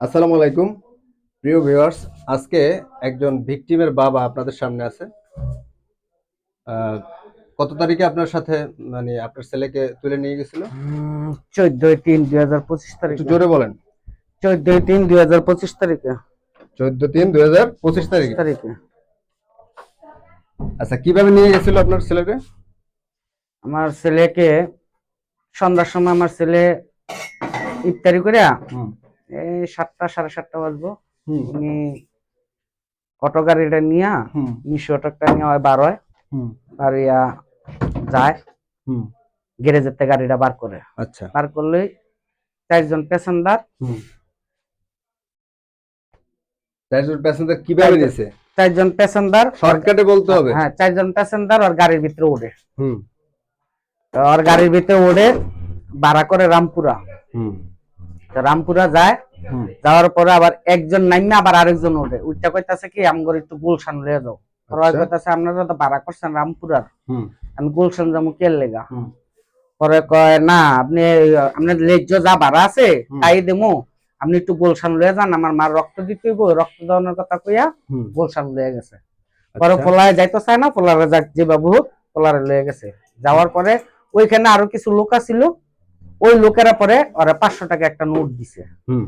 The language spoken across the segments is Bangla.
আসসালামু আলাইকুম প্রিয় ভিউয়ার্স। আজকে একজন ভিকটিমের বাবা আপনাদের সামনে আছে। আহ, কত তারিখে আপনার সাথে মানে আপনার ছেলেকে তুলে নিয়ে গেছিল? 14/3/2025 একটু তারিখে। জোরে বলেন। 14/3/2025 তারিখে। 14/3/2025 তারিখে। তারিখে আচ্ছা, কিভাবে নিয়ে গেছিল আপনার ছেলেকে? আমার ছেলেকে সন্ধ্যার সময় আমার ছেলে ইফতারি করে হুম। এই 7টা 7:30 বাজবো। হুম। উনি অটো গাড়িটা নিয়ে হুম। মিশো অটোটা নিয়ে হয় বার হয়, হুম। বাড়িয়া যায় হুম। গ্যারেজের থেকে গাড়িটা বার করে। আচ্ছা। বার করলে 4জন প্যাসেঞ্জার। হুম। চারজন প্যাসেঞ্জার কিভাবে নিয়েছে? 4জন প্যাসেঞ্জার শর্টকাটে বলতে হবে। হ্যাঁ, 4জন প্যাসেঞ্জার আর গাড়ির ভিতরে উঠে। হুম। আর গাড়ির ভিতরে উঠে ভাড়া করে রামপুরা। হুম। তো রামপুরা যায়, হুম। যাওয়ার পরে আবার একজন নাইমা আবার আরেকজন ওঠে। ওইটা কইতাছে কি আমগর একটু গুলশান লয়ে যাও। ওরা আচ্ছা। কইতাছে আপনারা তো ভাড়া করছেন রামপুরার, হুম। আমি গুলশান যাবো কে লেগা। হুম। পরে কয় না, আপনি আপনার লেজ্জ যা ভাড়া আছে হুম। তাই দেবো, আপনি একটু গুলশান লয়ে যান, আমার মার রক্ত দিতে হইব। রক্ত দেওয়ানোর কথা কইয়া হুম। গুলশান লয়ে গেছে। পরে আচ্ছা। পোলায় যাইতে চায় না, পোলারে যাক যে বাবু হোক পোলারে লয়ে গেছে। যাওয়ার পরে ওইখানে আরো কিছু লোক আছিল, ওই লোকেরা পরে ওরা 500 টাকা একটা নোট দিছে। হুম।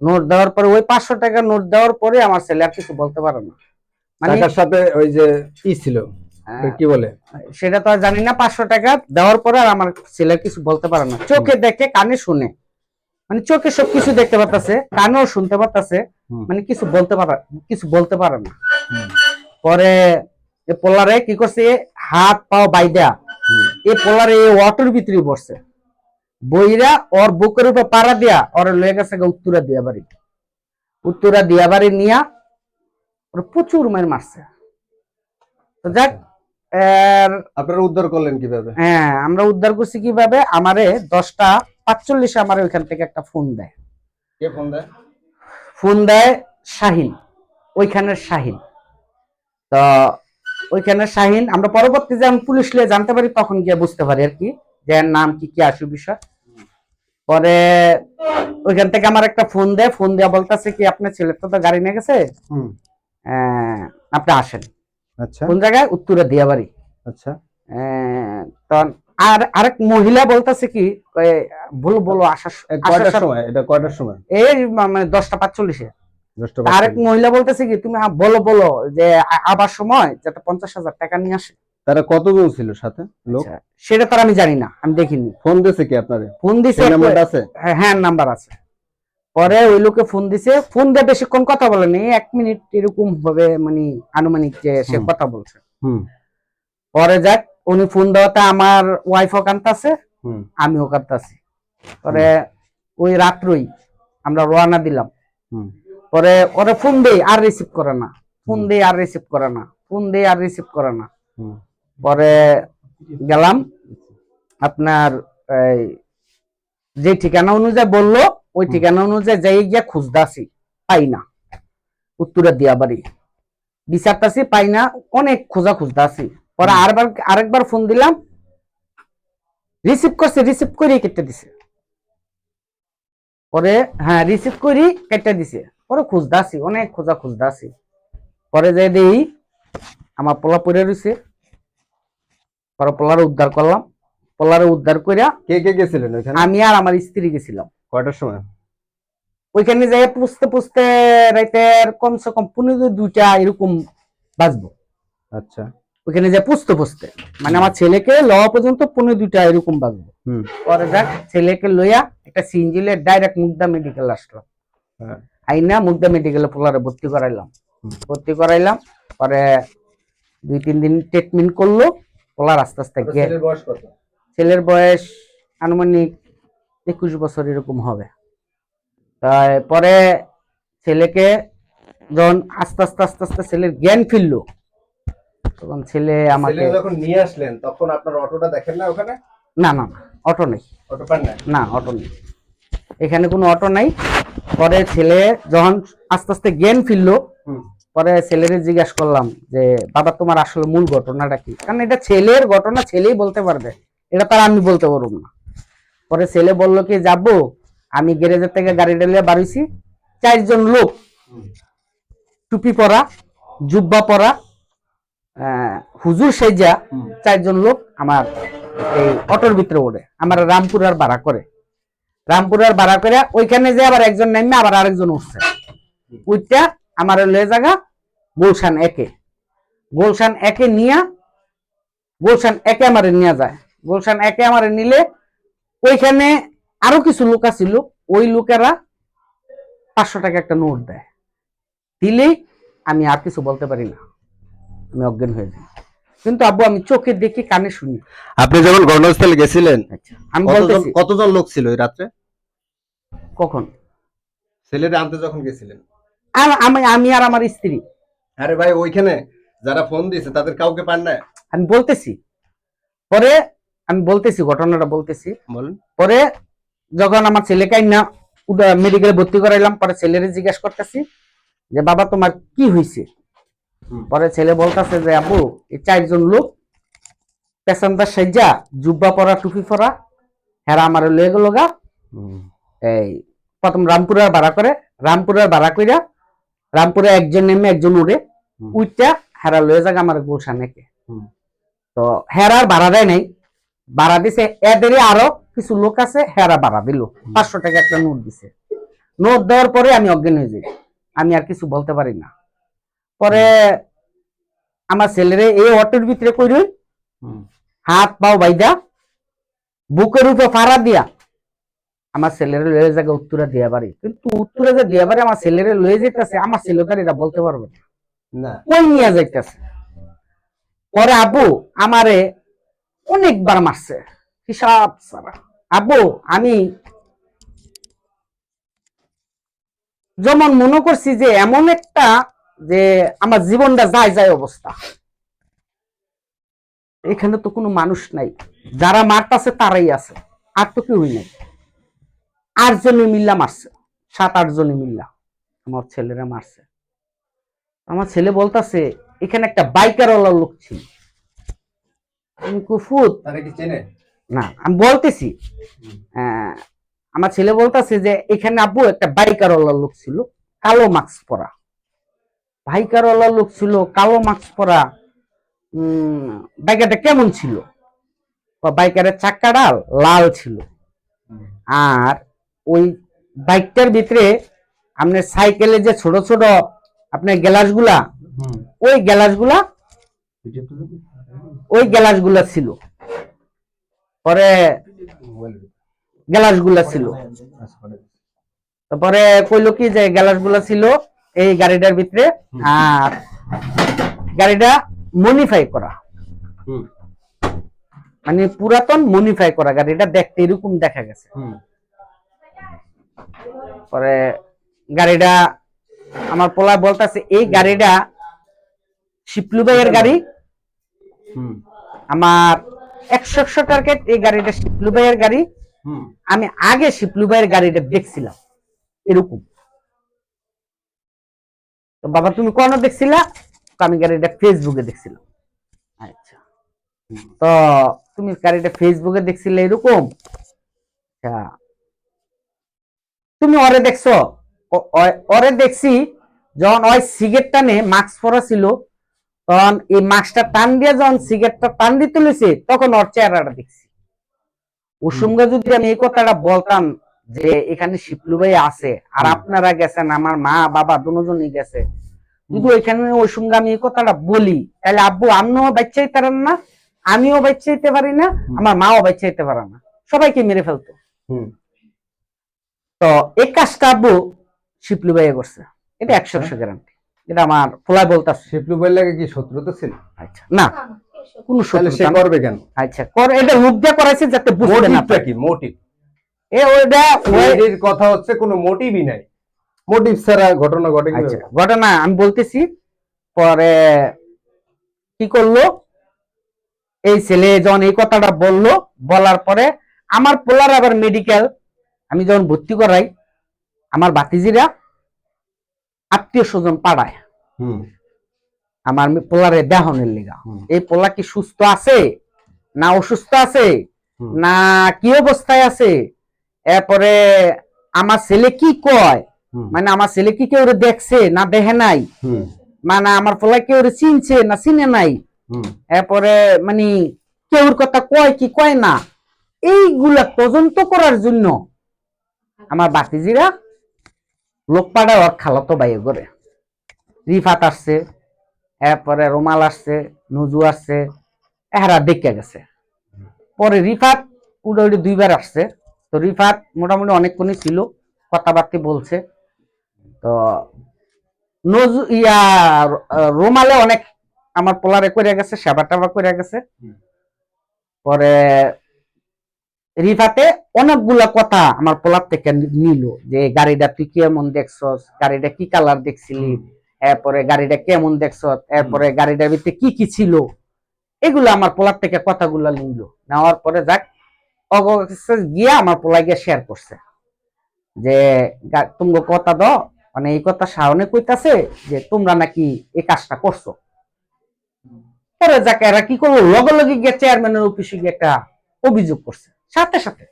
নোট দেওয়ার পরে ওই 500 টাকা নোট দেওয়ার পরে আমার ছেলে আর কিছু বলতে পারে না। মানে টাকার সাথে ওই যে ই ছিল, কি বলে সেটা তো আর জানি না। 500 টাকা দেওয়ার পরে আর আমার ছেলে কিছু বলতে পারে না। চোখে দেখে কানে শুনে, মানে চোখে সবকিছু দেখতে পারতাছে, কানেও শুনতে পারতাছে, মানে কিছু বলতে পারে না। পরে এ পোলারে কি করছে, হাত পাও বাইদা এই পোলারে এই অটোর ভিতরে বসছে, বইরা ওর বুকের উপর পাড়া দিয়া ওরে লয়ে গেছে উত্তরা দিয়া বাড়ি। উত্তরা দিয়া বাড়ি নিয়া ওর প্রচুর মার মারছে। তো যাক, আপনারা উদ্ধার করলেন কিভাবে? হ্যাঁ, আমরা উদ্ধার করছি কিভাবে, আমারে 10:45 আমারে ওইখান থেকে একটা ফোন দেয়। কে ফোন দেয়? ফোন দেয় শাহিন, ওইখানের শাহিন। তো ওইখানের শাহিন, আমরা পরবর্তী যে আমি পুলিশ লিয়ে জানতে পারি তখন গিয়ে বুঝতে পারি আর কি যে এর নাম কি কি আসু বিষয়। পরে ওইখান থেকে আমার একটা ফোন দেয়, ফোন দেওয়া বলতেছে কি আপনার ছেলে তো গাড়ি নিয়ে গেছে, আপনি আসেন। আচ্ছা। কোন জায়গায়? উত্তরে দিয়াবাড়ি। আচ্ছা। তখন আর আরেক মহিলা বলতেছে কি বলো বলো আসার কয়টার সময়? এটা কয়টার সময়? এই মানে 10:45-এ। 10টা আরেক মহিলা বলতেছে কি তুমি বলো বলো যে আবার সময় যাতে 50,000 টাকা নিয়ে আসে। তারা কতজন ছিল সাথে লোক? আচ্ছা, সেটা তো আমি জানি না, আমি দেখিনি। ফোন দিছে কি আপনারে? ফোন দিছে, নাম্বারটা আছে? হ্যাঁ নাম্বার আছে। পরে ওই লোকে ফোন দিছে, ফোন দিয়ে বেশিক্ষণ কথা বলেনি, 1 মিনিট এরকম হবে, মানে আনুমানিক যে সে কথা বলছে। পরে যাক, উনি ফোন দেওয়াতে আমার ওয়াইফও কাঁদতাছে, আমিও কাঁদতাছি। পরে ওই রাত্রই আমরা রওনা দিলাম। পরে ওরা ফোন দেই আর রিসিভ করে না, ফোন দেই আর রিসিভ করে না, ফোন দেই আর রিসিভ করে না। পরে গেলাম আপনার এই যে ঠিকানা অনুযায়ী বললো, ওই ঠিকানা অনুযায়ী যাই গিয়া খুঁজতাছি, পাই না। উত্তরে দিয়া বাড়ি বিচারতাছি, পাই না, অনেক খোঁজা খুঁজতাছি। পরে আরেকবার ফোন দিলাম, রিসিভ করছে, রিসিভ করে কেটে দিছে। পরে হ্যাঁ রিসিভ করি কেটে দিছে। পরে খুঁজতাছি, অনেক খোঁজা খুঁজতাছি। পরে যে দেই আমার পোলা পড়ে রয়েছে। পরে পোলারে উদ্ধার করলাম। পোলারে উদ্ধার করিয়া কে কে গেছিলেন ওখানে? আমি আর আমার স্ত্রী গেছিলাম। কয়টার সময়? ওইখানে যাই পুষতে পুষতে রাইতের কমসে কম 2:30 এরকম বাজবো। আচ্ছা। ওইখানে যে পুষতে পুষতে মানে আমার ছেলেকে লওয়া পর্যন্ত 2:30 এরকম বাজবো। পরে যাক, ছেলেকে লইয়া একটা সিনজিলে ডাইরেক্ট মুগদা মেডিকেল আসলাম। আইনা মুগদা মেডিকেলে পোলারে ভর্তি করাইলাম। পরে 2-3 দিন ট্রিটমেন্ট করলো, পোলার আস্তে আস্তে গিয়ে। ছেলের বয়স কত? ছেলের বয়স আনুমানিক 21 বছর এরকম হবে। পরে ছেলেকে যখন আস্তে আস্তে আস্তে আস্তে ছেলের জ্ঞান ফিরলো, তখন ছেলে আমাকে যখন নিয়ে আসলেন তখন আপনার অটোটা দেখেন না ওখানে? না না, অটো নেই। অটো পান না? না, অটো নেই, এখানে কোনো অটো নাই। পরে ছেলে যখন আস্তে আস্তে জ্ঞান ফিরলো, পরে ছেলেরে জিজ্ঞাসা করলাম যে বাবা তোমার আসলে মূল ঘটনাটা কি, কারণ এটা ছেলের ঘটনা, ছেলেই বলতে পারবে, এটা তার আমি বলতে পারবো না। পরে ছেলে বললো কি যাবো আমি গ্যারেজের থেকে গাড়িটা নিয়ে বাড়িছি, 4 জন লোক টুপি পরা, জুব্বা পরা, হুজুর সেজা 4 জন লোক আমার এই অটোর ভিতরে ওঠে, আমার রামপুরার ভাড়া করে, রামপুরার ভাড়া করে ওইখানে যে আবার একজন নামে আবার আরেকজন উঠছে, ওইটা আমার লয়ে জায়গা গুলশান একে, গুলশান একে নিয়া, গুলশান একে আমারে নিয়ে যায়, গুলশান একে আমারে নিলে ওইখানে আরো কিছু লোক আছিল, ওই লোকেরা 500 টাকা একটা নোট দেয়, দিলেই আমি আর কিছু বলতে পারি না, আমি অজ্ঞান হয়ে যাই। কিন্তু আব্বু আমি চোখে দেখি কানে শুনি। আপনি যখন ঘটনাস্থলে গেছিলেন, আচ্ছা আমি বলতেছি কতজন লোক ছিল ওই রাত্রে? কখন ছেলেরে আনতে যখন গেছিলেন? আমি আর আমার স্ত্রী। আরে ভাই, ওইখানে যারা ফোন দিয়েছে তাদের কাউকে পান না? আমি বলতেছি, পরে আমি বলতেছি ঘটনাটা বলতেছি। বলেন। পরে যখন আমার ছেলেকে না মেডিকেলে ভর্তি করাইলাম, পরে ছেলেরে জিজ্ঞাসা করতেছি যে বাবা তোমার কি হয়েছে, পরে ছেলে বলতেছে যে আব্বু এই 4 জন লোক পেছনদার সেজা, জুব্বা পরা, টুপি পরা, হেরা আমার লয়ে গেল গা, এই প্রথম রামপুরের ভাড়া করে, রামপুরের ভাড়া কইরা রামপুরে একজন নেমে একজন উড়ে, উইটা হেরা লয়ে যাক আমার গুলশান একে। তো হেরার ভাড়া দেয় নাই, ভাড়া দিছে এদেরই আরো কিছু লোক আছে, হেরা ভাড়া দিল 500 টাকা একটা নোট দিছে। নোট দেওয়ার পরে আমি অজ্ঞান হয়ে যাই, আমি আর কিছু বলতে পারি না। পরে আমার ছেলেরে এই অটোর ভিতরে কইরই হাত পাও বাইদা বুকের উপরে ফাড়া দিয়া আমার ছেলেরে লয়ে জায়গা উত্তরা দিয়া বাড়ি, কিন্তু উত্তরা যে দিয়া বাড়ি আমার ছেলেরে লয়ে যেতেছে, আমার ছেলে তার এটা বলতে পারবে না কই নিয়ে যাইতেছে। পরে আব্বু আমারে অনেকবার মারছে, হিসাব ছাড়া। আব্বু আমি যেমন মনে করছি যে এমন একটা যে আমার জীবনটা যায় যায় অবস্থা, এখানে তো কোনো মানুষ নাই, যারা মারতাছে তারাই আছে, আর তো কেউই নাই। 8 জনে মিল্লা মারছে, 7-8 জনে মিল্লা আমার ছেলেরা মারছে। আমার ছেলে বলতাছে এখানে একটা বাইকারওয়ালা লোক ছিল, কুফুত তারা কি চেনে না, আমি বলতেছি আমার ছেলে বলতাছে যে এখানে আব্বু একটা বাইকারওয়ালা লোক ছিল, কালো মাস্ক পরা, বাইকারওয়ালা লোক ছিল কালো মাস্ক পরা। বাইকারটা কেমন ছিল? বাইকারের চাক্কাটা লাল ছিল, আর ওই বাইকটার ভিতরে আপনার সাইকেলে যে ছোট ছোট আপনার গ্লাসগুলা, ওই গ্লাসগুলা ছিল, পরে গ্লাসগুলা ছিল। তারপরে কইলো কি যে গ্লাসগুলা ছিল এই গাড়িটার ভিতরে, আর গাড়িটা মডিফাই করা, মানে পুরাতন মডিফাই করা, গাড়িটা দেখতে এরকম দেখা গেছে। পরে গাড়িটা আমার পোলা বলতেছে এই গাড়িটা শিপলু ভাইয়ের গাড়ি, আমার 100 টার্গেট, এই গাড়িটা শিপলু ভাইয়ের গাড়ি, আমি আগে শিপলু ভাইয়ের গাড়িটা দেখছিলাম এরকম। তো বাবা তুমি কোন দেখছিলা? আমি গাড়িটা ফেসবুকে দেখছিলাম। আচ্ছা, তো তুমি গাড়িটা ফেসবুকে দেখছিলে এরকম, আচ্ছা তুমি ওরে দেখছো? ওরে দেখছি যখন ওই সিগারেট টানে, মাস্ক পরা ছিল, তখন এই মাস্কটা টান দিয়ে যখন সিগারেটটা টান দিতে লইছে, তখন ওর চেহারাটা দেখছি। ওর সঙ্গে যদি আমি এই কথাটা বলতাম যে এখানে শিপলু ভাই আছে আর আপনারা গেছেন, আমার মা বাবা দুজনই গেছে, যদি ওইখানে ওই সঙ্গে আমি এই কথাটা বলি, তাহলে আব্বু আপনিও বাচ্চা হইতে পারেন না, আমিও বাচ্চা হইতে পারি না, আমার মাও বাচ্চা হইতে পারে না, সবাইকে মেরে ফেলতো। তো এই কাজটা আব্বু শিপলু ভাইয়া করছে, এটা 100% গ্যারান্টি, এটা আমার পোলা বলতাছে। শিপলু ভাইয়ের লাগে কি শত্রুতা ছিল? আচ্ছা না, কোন সে করবে কেন? আচ্ছা করে, এটা রূপ দিয়ে করাইছে যাতে বুঝতে না পারে কি মোটিভ। ওইটার কথা হচ্ছে কোনো মোটিভই নাই, মোটিভ ছাড়া ঘটনা ঘটে। আচ্ছা ঘটনা আমি বলতেছি। পরে কি করলো এই ছেলে, যখন এই কথাটা বললো, বলার পরে আমার পোলার আবার মেডিকেল আমি যখন ভর্তি করাই, আমার ভাতিজিরা আত্মীয় স্বজন পাড়ায় আমার পোলারে দেহনের লিগা, এই পোলা কি সুস্থ আছে না অসুস্থ আছে না কি অবস্থায় আছে, এরপরে আমার ছেলে কি কয়, মানে আমার ছেলে কি কেউ দেখছে না দেখে নাই, মানে আমার পোলা কেউ চিনছে না চিনে নাই, এরপরে মানে কেউর কথা কয় কি কয় না, এইগুলা তদন্ত করার জন্য আমার বাতিজিরা লোক পাড়ায় ওর খালাতো ভাই করে রিফাত আসছে, এরপরে রুমাল আসছে, নজু আসছে, এহারা দেখে গেছে। পরে রিফাত উড়ে দুইবার আসছে। তো রিফাত মোটামুটি অনেকক্ষণই ছিল, কথাবার্তা বলছে। তো নজু ইয়া রুমালে অনেক আমার পোলারে করে গেছে, সেবা টেবা করে গেছে। পরে রিফাতে অনেকগুলা কথা আমার পোলার থেকে নিল, যে গাড়িটা তুই কেমন দেখছস, গাড়িটা কি কালার দেখছিলি, এরপরে গাড়িটা কেমন দেখছস, এরপরে গাড়িটার ভিতরে কি কি ছিল, এগুলো আমার পোলার থেকে কথাগুলো নিল। নেওয়ার পরে যাক গিয়া আমার পোলা গিয়ে শেয়ার করছে যে তুমি কথা দাও, মানে এই কথা শাওনে কইতাছে যে তোমরা নাকি এই কাজটা করছো। পরে যাকে এরা কি করলো, লগে লগে গিয়ে চেয়ারম্যানের অফিসে গিয়ে একটা অভিযোগ করছে, সাথে সাথে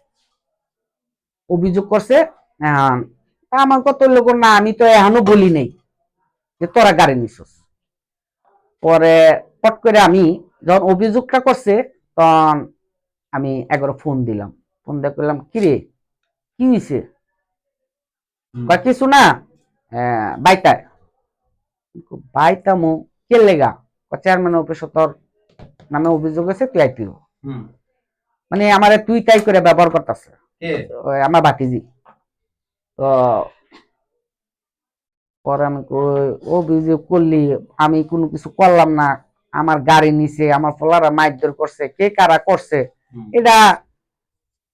অভিযোগ করছে। আমার কত লোক না, আমি তো এখনো বলি নাই যে তোরা গাড়ি নিছস। পরে পট করে আমি যখন অভিযোগটা করছে, তখন আমি একবার ফোন দিলাম, ফোন দিয়ে করলাম কিরে কি হয়েছে, বা কিছু না বাইতায় বাইতামো কে লেগা, চেয়ারম্যান অফিস তোর নামে অভিযোগ আছে, তুই আইতি। মানে আমার তুই তাই করে ব্যবহার করতেছে আমার ভাতিজি। তো পরে আমি অভিযোগ করলি, আমি কোনো কিছু করলাম না, আমার গাড়ি নিছে, আমার পোলারা মারধর করছে, কে কারা করছে এটা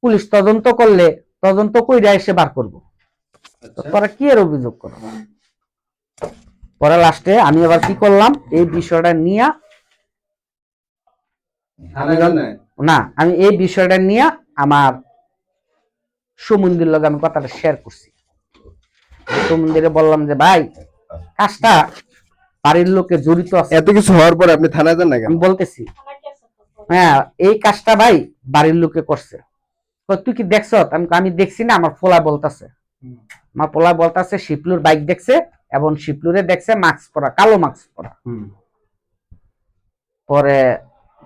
পুলিশ তদন্ত করলে তদন্ত কইরা এসে বার করবো। পরে কি এর অভিযোগ করো। পরে লাস্টে আমি আবার কি করলাম, এই বিষয়টা নিয়ে আমি এই বিষয়টা নিয়ে আমার সুমন্দির লগে আমি কথাটা শেয়ার করছি। সুমন্দিরে বললাম যে ভাই কাজটা বাড়ির লোকে জড়িত আছে। এত কিছু হওয়ার পরে আপনি থানায় যান না কেন? আমি বলতেছি হ্যাঁ এই কাজটা ভাই বাড়ির লোকে করছে। তুই কি দেখছ? আমি দেখছি না, আমার পোলা বলতেছে, আমার পোলা বলতেছে শিপলুর বাইক দেখছে এবং শিপলুরে দেখছে মাস্ক পরা, কালো মাস্ক পরা। পরে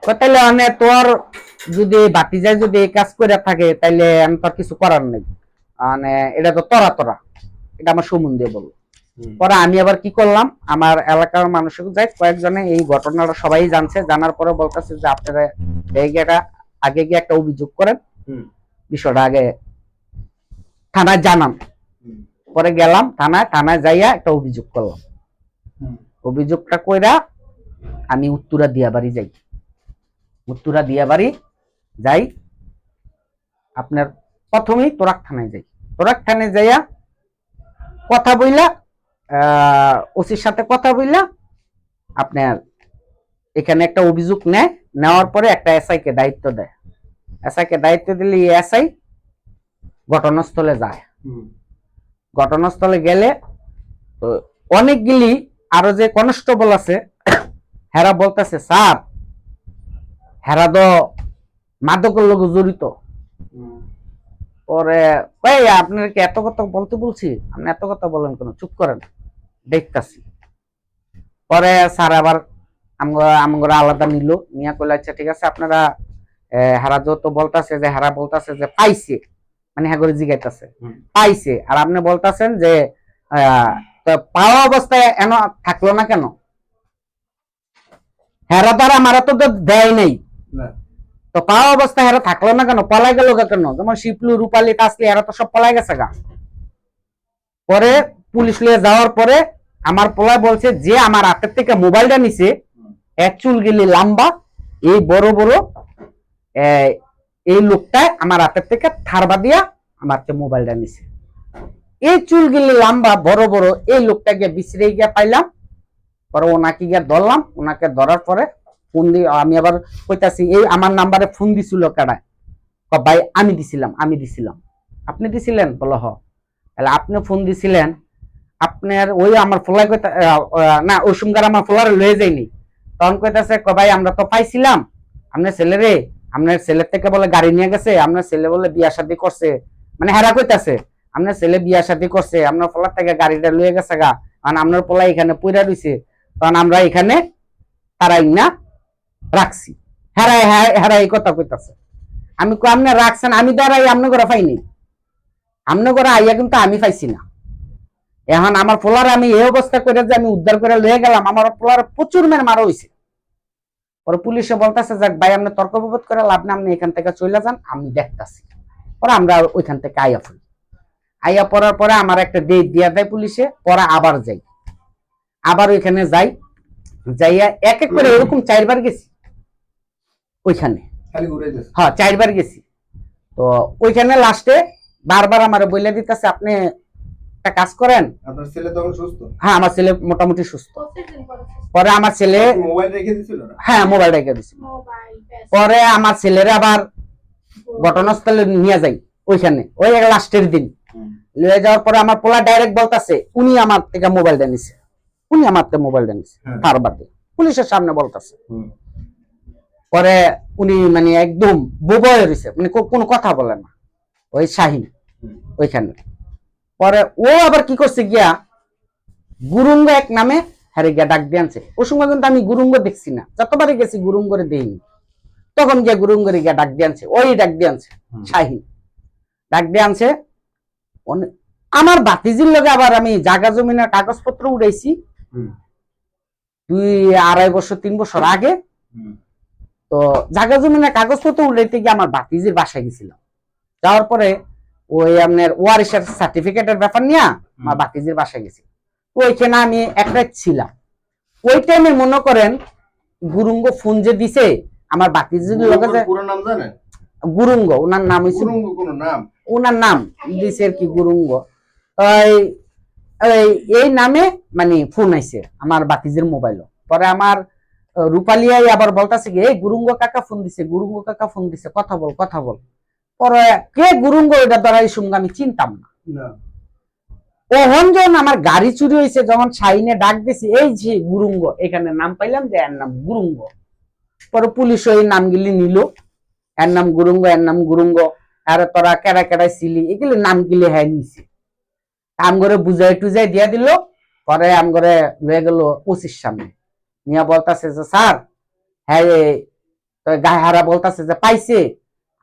তাইলে মানে তোর যদি বাতি যায় যদি এই কাজ করে থাকে তাইলে আমি তোর কিছু করার নেই, মানে এটা তো তোরা তোরা, এটা আমার সম্বন্ধে বললো। পরে আমি আবার কি করলাম, আমার এলাকার মানুষের যাই কয়েকজনে এই ঘটনাটা সবাই জানছে, জানার পরে বলতেছে যে আপনারা জায়গাটা আগে গিয়ে একটা অভিযোগ করেন, বিষয়টা আগে থানায় জানান। পরে গেলাম থানায় যাইয়া একটা অভিযোগ করলাম। অভিযোগটা কইরা আমি উত্তরা দিয়াবাড়ি যাই। উত্তরা দিয়াবাড়ি যাই আপনার প্রথমেই তোরাক থানায় যাই। তোরাক থানায় যাইয়া কথা বইলা ওসির সাথে কথা বইলা আপনার এখানে একটা অভিযোগ নেয়, নেওয়ার পরে একটা এসআই কে দায়িত্ব দেয়। এসআই কে দায়িত্ব দিলে এসআই ঘটনাস্থলে যায়। ঘটনাস্থলে গেলে অনেকগুলি আরো যে কনস্টেবল আছে হেরা বলতেছে স্যার হেরা তো মাদকের লোক জড়িত। পরে আপনার কি এত কথা বলতে বলছি, আপনি এত কথা বলেন কেন, চুপ করেন দেখতেছি। পরে স্যার আবার আমরা আলাদা নিল, নিয়ে কইল আচ্ছা ঠিক আছে আপনারা হেরা যত বলতেছে যে হেরা বলতেছে যে পাইছে, মানে হ্যাঁ করে জিগাইতেছে পাইছে, আর আপনি বলতেছেন যে পাওয়া অবস্থায় এন থাকলো না কেন, হেরা দ্বারা মারা তো দেয় নাই, তো পাওয়া অবস্থায় হেরা থাকলো না কেন, পলাই গেল কেন? যেমন শিপলু রূপালী তাসলি এরা তো সব পলাই গেছে গা। পরে পুলিশ লিয়ে যাওয়ার পরে আমার পোলায় বলছে যে আমার হাতের থেকে মোবাইলটা নিছে এক চুলগুলি লম্বা, এই বড় বড় এই লোকটা আমার হাতের থেকে থারবা দিয়া আমার মোবাইলটা নিছে। এই চুলগুলি লম্বা বড় বড় এই লোকটাকে বিছড়ে গিয়া পাইলাম। পরে ওনাকে গিয়া ধরলাম, ওনাকে ধরার পরে ফোন দিয়ে আমি আবার কইতাছি এই আমার নাম্বারে ফোন দিছিল কারায়, ভাই আমি দিছিলাম। আপনি দিছিলেন? বলো হ। তাহলে আপনি ফোন দিছিলেন, আপনার ওই আমার ফোলাই কইতা না ওই সুমগার আমার ফোলারে লয়ে যায়নি। তখন কইতাছে ভাই আমরা তো পাইছিলাম আপনার ছেলেরে, আপনার ছেলের থেকে বলে গাড়ি নিয়ে গেছে, আপনার ছেলে বলে বিয়া শাদী করছে, মানে হেরা কইতাছে আপনার ছেলে বিয়া শাদী করছে, আপনার পোলার থেকে গাড়িটা লয়ে গেছে গা, কারণ আপনার পোলা এখানে পইরা রইছে, তখন আমরা এখানে তারাই না রাখছি। হেরাই হেরাই এই কথা কইতাছে। আমি কই আপনি রাখছেন, আমি দাঁড়াই আপনি করে পাইনি, আপনি করে আইয়া কিন্তু আমি পাইছি না। এখন আমার পোলার আমি এই অবস্থা করে যে আমি উদ্ধার করে লয়ে গেলাম, আমার পোলার প্রচুর মেরে মারা হয়েছে। পরে পুলিশে বলতেছে যাক ভাই আপনি তর্ক বিপদ করে লাভ না, আপনি এখান থেকে চলে যান, আমি দেখতাছি। পরে আমরা ওইখান থেকে আইয়া ফেলি। আইয়া পড়ার পরে আমার একটা ডেট দিয়া দেয় পুলিশে, পরে আবার যাই, আবার ওইখানে যাই, যাইয়া এক এক করে এরকম 4 বার গেছি ওইখানে। হ্যাঁ 4 বার গেছি। তো ওইখানে লাস্টে বারবার আমার বইলে দিতেছে আপনি একটা কাজ করেন। আপনার ছেলে তখন সুস্থ? হ্যাঁ আমার ছেলে মোটামুটি সুস্থ। পরে আমার ছেলে মোবাইল রেখে দিছিল? হ্যাঁ মোবাইল রেখে দিছিল। পরে আমার ছেলেরা আবার ঘটনাস্থলে নিয়ে যাই ওইখানে, ওই লাস্টের দিন নিয়ে যাওয়ার পরে আমার পোলা ডাইরেক্ট বলতাছে উনি আমার থেকে মোবাইলটা নিছে, উনি আমার থেকে মোবাইলটা নিছে, তার বাদে পুলিশের সামনে বলতাছে। পরে উনি মানে একদম বোবা হয়ে রয়েছে, মানে কোনো কথা বলে না ওই শাহিন ওইখানে। পরে ও আবার কি করছে গিয়া গুরুঙ্গ এক নামে হারে গিয়া ডাক দিয়ে আনছে। ওই সময় কিন্তু আমি গুরুঙ্গ দেখছি না, যতবারই গেছি গুরুঙ্গরে দেইনি, তখন গিয়া গুরুঙ্গরে গিয়া ডাক দিয়ে আনছে, ওই ডাক দিয়ে আনছে শাহিন, ডাক দিয়ে আনছে। আমার বাতিজির লগে আবার আমি জায়গা জমিনের কাগজপত্র উড়াইছি 2-2.5 বছর 3 বছর আগে। তো জায়গা জমিনের কাগজপত্র উড়াইতে গিয়ে আমার বাতিজির বাসায় গেছিলাম। যাওয়ার পরে ওই আপনার ওয়ারিশের সার্টিফিকেটের ব্যাপার নিয়ে আমার বাতিজির বাসায় গেছি। ওইখানে আমি এক রাত ছিলাম। ওই টাইমে মনে করেন গুরুঙ্গ ফোন যে দিছে আমার বাতিজির লগে, পুরো নাম জানেন? গুরুঙ্গ ওনার নাম হইছে, গুরুঙ্গ কোন নাম? ওনার নাম দিছে আর কি গুরুঙ্গ। এই নামে মানে ফোন আইছে আমার বাতিজির মোবাইল। পরে আমার রূপালিয়াই আবার বলতাছে কি এই গুরুঙ্গ কাকা ফোন দিছে, গুরুঙ্গ কাকা ফোন দিছে, কথা বল কথা বল। পরে কে গুরুঙ্গ এটা ধরাই সঙ্গে আমি চিনতাম না। ওহন যখন আমার গাড়ি চুরি হয়েছে, যখন শাইনে ডাক দিছি এই যে গুরুঙ্গ, এখানে নাম পাইলাম যে এর নাম গুরুঙ্গ। পরে পুলিশ ওই নামগুলি নিল, এর নাম গুরুঙ্গ, এর নাম গুরুঙ্গ, আর তোরা কেডা কেডা ছিলি এগুলি নামগুলি হ্যাঁ নিছি। আম করে বুঝাই টুজাই দিয়া দিল। পরে আম করে লয়ে গেল ওসির সামনে নিয়ে বলতাছে যে স্যার হ্যাঁ গায়ে হারা বলতাছে যে পাইছে,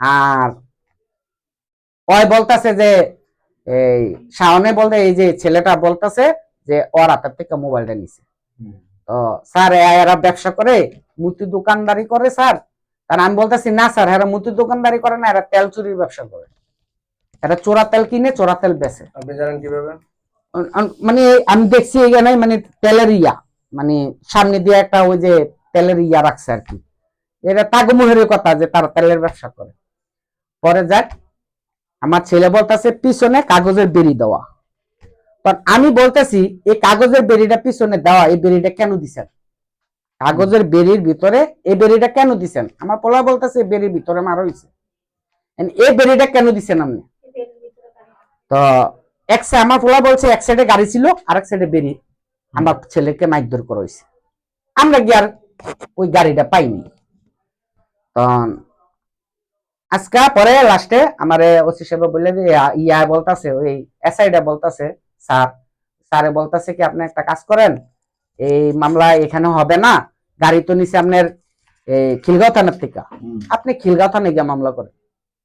আর ওই বলতাছে যে এই শাওনে বলতে এই যে ছেলেটা বলতাছে যে ওর হাতের থেকে মোবাইলটা নিছে। তো স্যার এরা ব্যবসা করে, মুতি দোকানদারি করে স্যার। কারণ আমি বলতেছি না স্যার এরা মুতি দোকানদারি করে না, এরা তেল চুরির ব্যবসা করে, এরা চোরা তেল কিনে চোরা তেল বেচে। আপনি জানেন কিভাবে? মানে আমি দেখছি এখানে মানে তেলের ইয়া মানে সামনে দিয়ে একটা ওই যে তেলের ইয়া রাখছে আর কি, এটা তাগমোহরের কথা যে তারা তেলের ব্যবসা করে। পরে যাক আমার ছেলে বলতেছে পিছনে কাগজের বেরি দেওয়া। তখন আমি বলতেছি এই কাগজের বেরিটা পিছনে দেওয়া, এই বেরিটা কেন দিছেন? কাগজের বেরির ভিতরে এই বেরিটা কেন দিছেন? আমার পোলা বলতেছে বেরির ভিতরে মারা হয়েছে, এই বেরিটা কেন দিছেন আপনি? তো আমার পোলা বলছে এক সাইডে গাড়ি ছিল আর এক সাইডে বেরি, আমার ছেলেকে মারধর করা হয়েছে। আমরা কি আর ওই গাড়িটা পাইনি। তখন আজকা পরে লাস্টে আমারে ওসি সাহেব বললে যে ইয়া বলতাছে ওই এসআইডা বলতাছে স্যার, স্যারে বলতাছে কি আপনি একটা কাজ করেন, এই মামলা এখানে হবে না, গাড়ি তো নিচে আপনার এই খিলগাঁও থানার থেকে, আপনি খিলগাঁও থানায় গিয়ে মামলা করেন।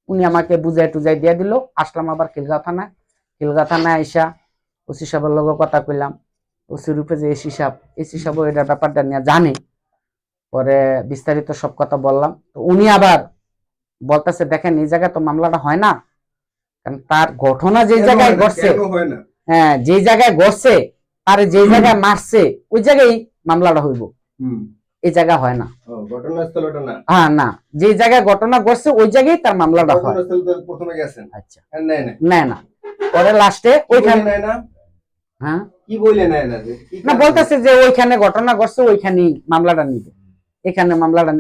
উনি আমাকে বুঝাই টুজাই দিয়ে দিল। আসলাম আবার খিলগাঁও থানায়। খিলগাঁও থানায় আইসা ওসি সাহেবের লগে কথা কইলাম। ওসি রূপে যে এসি সাহেব এটা ব্যাপারটা নিয়ে জানে। পরে বিস্তারিত সব কথা বললাম। তো উনি আবার বলতেছে দেখেন এই জায়গায় তো মামলাটা হয় না, কারণ তার ঘটনা যে জায়গায় ঘটছে, হ্যাঁ যে জায়গায় ঘটছে তার যে জায়গায় মারছে ওই জায়গায় মামলাটা হইব, এই জায়গা হয় না, ঘটনাস্থলটা না। হ্যাঁ না, যে জায়গায় ঘটনা ঘটছে ওই জায়গায় তার মামলাটা হয়। প্রথমে গেছেন? আচ্ছা নেয় না। পরে লাস্টে ওইখানে নেয় না। হ্যাঁ কি বলে নেয় না? না বলতেছে যে ওইখানে ঘটনা ঘটছে ওইখানেই মামলাটা নিবে, এখানে মামলাটা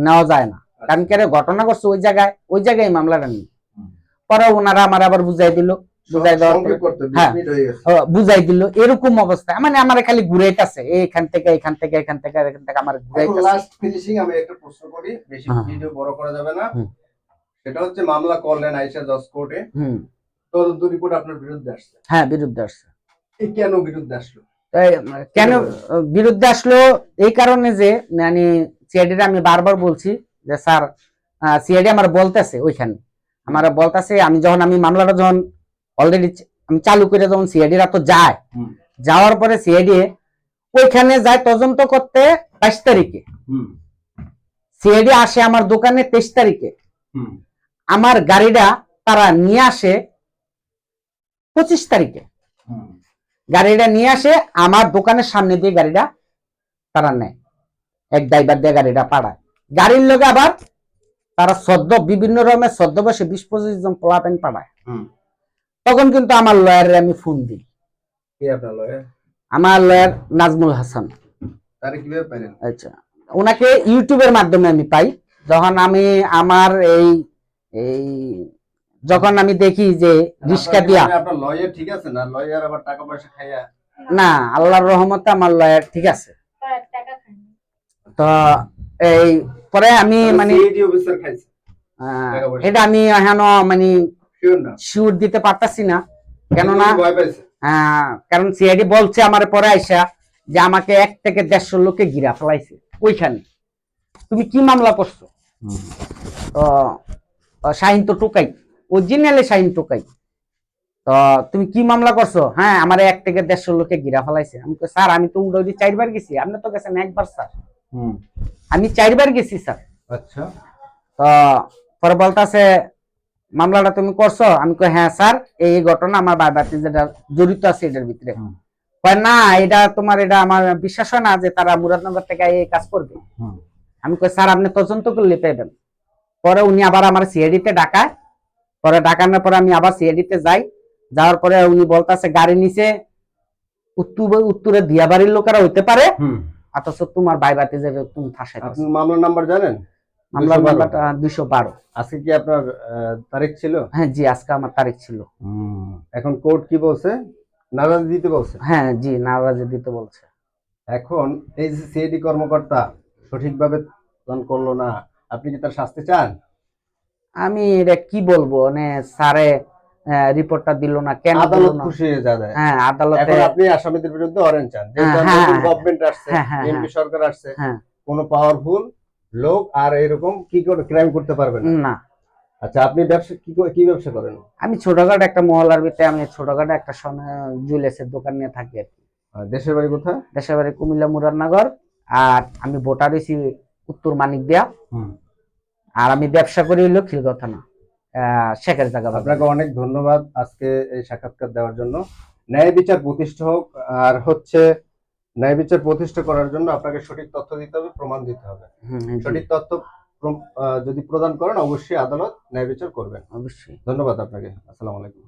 নেওয়া যায় না, কারণ কি ঘটনা ঘটছে ওই জায়গায় মামলাটা নিবে। পরে ওনারা আমার আবার বুঝাই দিল, বুঝাই দিল এরকম অবস্থা, মানে আমার খালি ঘুরাইতেছে এখান থেকে এখান থেকে এখান থেকে এখান থেকে আমার ফিনিশিং। আমি একটা প্রশ্ন করি, বেশি ভিডিও বড় করা যাবে না। সেটা হচ্ছে মামলা করলেন আইসা জজ কোর্টে, তো তদন্ত রিপোর্ট আপনার বিরুদ্ধে আসছে। হ্যাঁ, বিরুদ্ধে আসছে। এই কেন বিরুদ্ধে আসলো? তাই কেন বিরুদ্ধে আসলো? এই কারণে যে মানে সিআইডি আমি বারবার বলছি যে স্যার, সিআইডি আমার বলতেছে, ওইখানে আমার বলতেছে, আমি মামলাটা যখন অলরেডি আমি চালু করে যখন সিআইডি রা তো যায়, যাওয়ার পরে সিআইডি ওইখানে যায় তদন্ত করতে 22 তারিখে, সিআইডি আসে আমার দোকানে 23 তারিখে, আমার গাড়িটা তারা নিয়ে আসে 25 তারিখে, গাড়িটা নিয়ে আসে আমার দোকানের সামনে দিয়ে গাড়িটা তারা নেয়, এক ড্রাইভার দিয়ে গাড়িটা পাঠায়। গাড়ির লোকে আবার তারা বিভিন্ন রকমের ছদ্মবেশে 20-25 জন পোলাপেন পাঠায়। তখন কিন্তু আমার লয়ারে আমি ফোন দিই। আমার লয়ার নাজমুল হাসান। আচ্ছা, ওনাকে ইউটিউবের মাধ্যমে আমি পাই। যখন আমি আমার যখন আমি দেখি যে রিস্কা দিয়া, আপনার লয়ার ঠিক আছে না? লয়ার আবার টাকা পয়সা খাইয়া? না, আল্লাহর রহমতে আমার লয়ার ঠিক আছে। তো এই পরে আমি মানে এটা আমি এখনো মানে শিওর দিতে পারতাছি না, কেননা কারণ সিআইডি বলছে আমার পরে আইসা যে আমাকে 1 থেকে 150 লোকে ঘিরা ফেলাইছে। ওইখানে তুমি কি মামলা করছো? তো শাহিন তো টোকাই, অরিজিনালি শাহিন টোকাই। তো তুমি কি মামলা করছো? হ্যাঁ, আমার 1 থেকে 150 লোকে ঘিরা ফেলাইছে। আমি তো স্যার, আমি তো উড়ি 4 বার গেছি, আপনি তো গেছেন 1 বার স্যার। আমি 4 বার গেছি স্যার। আচ্ছা। তো পরে বলতাছে মামলাটা তুমি করছো? আমি কই হ্যাঁ স্যার, এই ঘটনা আমার বাবাতে যেটা জড়িত আছে এটার ভিতরে। কয় না, এটা তোমার, এটা আমার বিশ্বাস হয় না যে তারা মুরাদনগর থেকে এই কাজ করবে। আমি কই স্যার, আপনি তদন্ত করলে পেবেন। পরে উনি আবার আমার সিআইডি তে ডাকায়। পরে ডাকানোর পরে আমি আবার সিআইডি তে যাই। যাওয়ার পরে উনি বলতাছে গাড়ি নিচে উত্তরে দিয়াবাড়ির লোকেরা হইতে পারে, অথচ তোমার ভাইবাতে যে তুমি ফাঁসাই। আপনি মামলার নাম্বার জানেন? মামলার নাম্বারটা 212। আজকে কি আপনার তারিখ ছিল? হ্যাঁ জি, আজকে আমার তারিখ ছিল। এখন কোর্ট কি বলছে? নারাজি দিতে বলছে? হ্যাঁ জি, নারাজি দিতে বলছে। এখন এই যে সিআইডি কর্মকর্তা সঠিকভাবে করলো না, আপনি কি তার শাস্তি চান? আমি এটা কি বলবো, মানে স্যারে রিপোর্টটা দিল না কেন? আদালত খুশি হয়ে যায়। হ্যাঁ, আদালতে এখন আপনি আসামিদের বিরুদ্ধে অরেঞ্জ চান, যে গভর্নমেন্ট আসছে, এমপি সরকার আসছে, কোন পাওয়ারফুল লোক আর এরকম কি করে ক্রাইম করতে পারবে না। আচ্ছা, আপনি ব্যবসা কি ব্যবসা করেন? আমি ছোটখাটো একটা মহল্লার ভিতরে আমি ছোটখাটো একটা জুয়েলার্সের দোকান নিয়ে থাকি আর কি। দেশের বাড়ি কোথায়? দেশের বাড়ি কুমিল্লা মুরাদনগর। আর আমি ভোটার হইছি উত্তর মানিকদিয়া। আর আমি ব্যবসা করি হইলো খিলগাঁও, শেখের জায়গা। আপনাকে অনেক ধন্যবাদ আজকে এই সাক্ষাৎকার দেওয়ার জন্য। ন্যায় বিচার প্রতিষ্ঠা হোক, আর হচ্ছে ন্যায় বিচার প্রতিষ্ঠা করার জন্য আপনাকে সঠিক তথ্য দিতে হবে, প্রমাণ দিতে হবে। সঠিক তথ্য যদি প্রদান করেন, অবশ্যই আদালত ন্যায় বিচার করবেন। অবশ্যই। ধন্যবাদ আপনাকে। আসসালামু আলাইকুম।